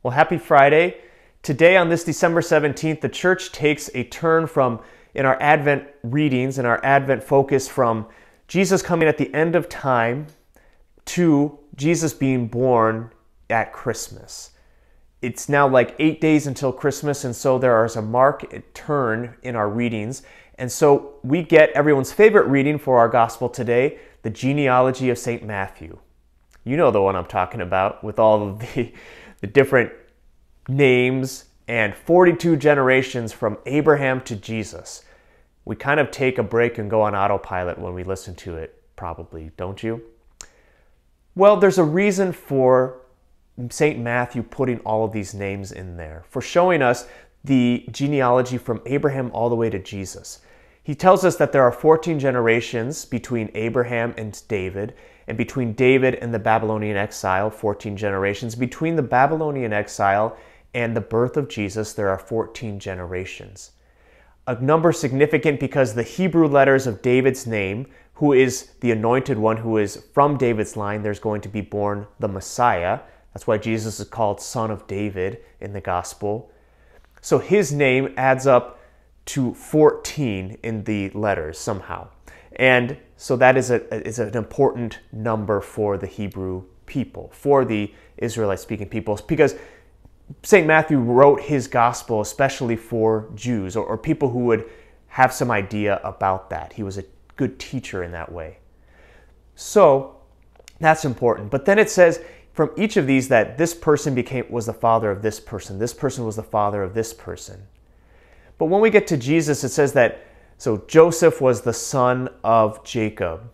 Well, happy Friday. Today on this December 17th, the church takes a turn in our Advent readings and our Advent focus from Jesus coming at the end of time to Jesus being born at Christmas. It's now like 8 days until Christmas, and so there is a marked turn in our readings. And so we get everyone's favorite reading for our gospel today, the genealogy of St. Matthew. You know the one I'm talking about, with all of the different names and 42 generations from Abraham to Jesus. We kind of take a break and go on autopilot when we listen to it, probably, don't you? Well, there's a reason for St. Matthew putting all of these names in there, for showing us the genealogy from Abraham all the way to Jesus. He tells us that there are 14 generations between Abraham and David, and between David and the Babylonian exile, 14 generations. Between the Babylonian exile and the birth of Jesus, there are 14 generations. A number significant because the Hebrew letters of David's name, who is the anointed one who is from David's line, there's going to be born the Messiah. That's why Jesus is called Son of David in the gospel. So his name adds up to 14 in the letters somehow. And so that is an important number for the Hebrew people, for the Israelite-speaking peoples, because St. Matthew wrote his gospel especially for Jews or people who would have some idea about that. He was a good teacher in that way. So that's important. But then it says from each of these that this person was the father of this person was the father of this person. But when we get to Jesus, it says that so Joseph was the son of Jacob,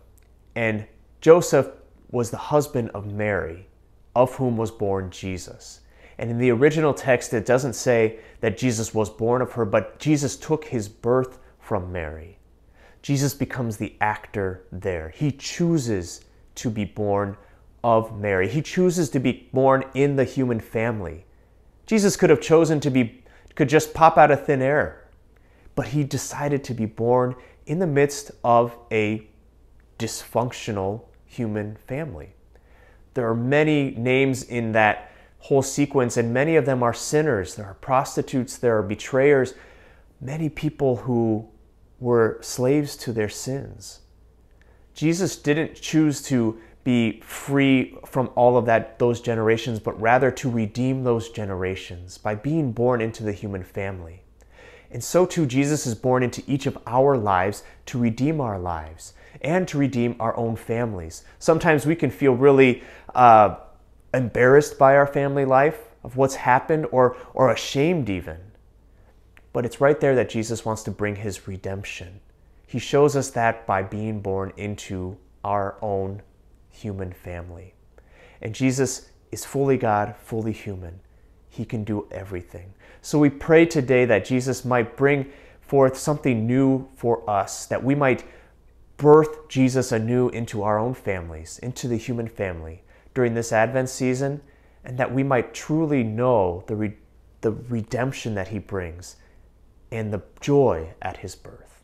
and Joseph was the husband of Mary, of whom was born Jesus. And in the original text, it doesn't say that Jesus was born of her, but Jesus took his birth from Mary. Jesus becomes the actor there. He chooses to be born of Mary. He chooses to be born in the human family. Jesus could have chosen could just pop out of thin air. But he decided to be born in the midst of a dysfunctional human family. There are many names in that whole sequence, and many of them are sinners. There are prostitutes, there are betrayers, many people who were slaves to their sins. Jesus didn't choose to be free from all of those generations, but rather to redeem those generations by being born into the human family. And so too, Jesus is born into each of our lives to redeem our lives and to redeem our own families. Sometimes we can feel really embarrassed by our family life, of what's happened, or ashamed even. But it's right there that Jesus wants to bring his redemption. He shows us that by being born into our own human family. And Jesus is fully God, fully human. He can do everything. So we pray today that Jesus might bring forth something new for us, that we might birth Jesus anew into our own families, into the human family during this Advent season, and that we might truly know the redemption that he brings and the joy at his birth.